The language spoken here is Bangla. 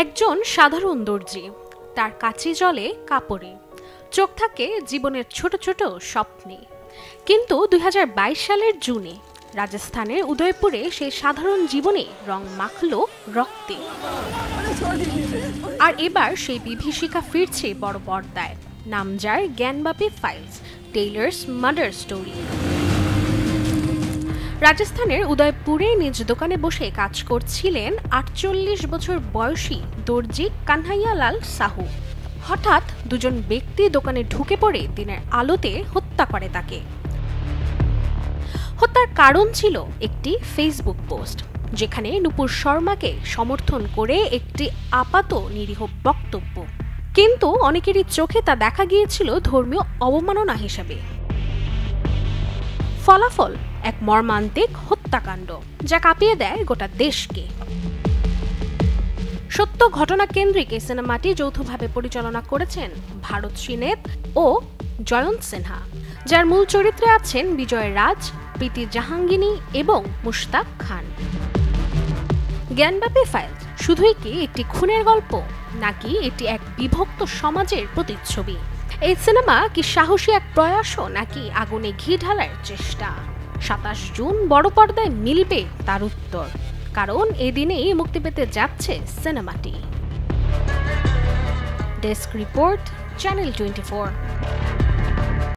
একজন সাধারণ দর্জি, তার কাচি জ্বলে কাপড়ে, চোখ থাকে জীবনের ছোট ছোট স্বপ্নে। কিন্তু ২০২২ সালের জুনে রাজস্থানের উদয়পুরে সেই সাধারণ জীবনে রং মাখল রক্তে। আর এবার সেই বিভীষিকা ফিরছে বড় পর্দায়। নাম যার Gyanvapi files, tailors murder story. রাজস্থানের উদয়পুরে নিজ দোকানে বসে কাজ করছিলেন ৪৮ বছর বয়সী দর্জি কানহাইয়ালাল সাহু। হঠাৎ দুজন ব্যক্তি দোকানে ঢুকে পড়ে দিনের আলোতে হত্যা করে তাকে। হত্যার কারণ ছিল একটি ফেসবুক পোস্ট, যেখানে নুপুর শর্মাকে সমর্থন করে একটি আপাত নিরীহ বক্তব্য। কিন্তু অনেকেরই চোখে তা দেখা গিয়েছিল ধর্মীয় অবমাননা হিসেবে। ফলাফল এক মর্মান্তিক হত্যাকাণ্ড, যা কাঁপিয়ে দেয় গোটা দেশকে। সত্য ঘটনা কেন্দ্রিক এই সিনেমাটি যৌথভাবে পরিচালনা করেছেন ভারত শ্রীনেত ও জয়ন্ত সিনহা, যার মূল চরিত্রে আছেন বিজয় রাজ, প্রীতি জাহাঙ্গীনি এবং মুশতাক খান। জ্ঞানবাপী ফাইলস শুধুই কি একটি খুনের গল্প, নাকি এটি এক বিভক্ত সমাজের প্রতিচ্ছবি? এই সিনেমা কি সাহসী এক প্রয়াসও, নাকি আগুনে ঘি ঢালার চেষ্টা? ২৭ জুন বড় পর্দায় মিলবে তার উত্তর, কারণ এদিনেই মুক্তি পেতে যাচ্ছে সিনেমাটি। Desk report, channel 24।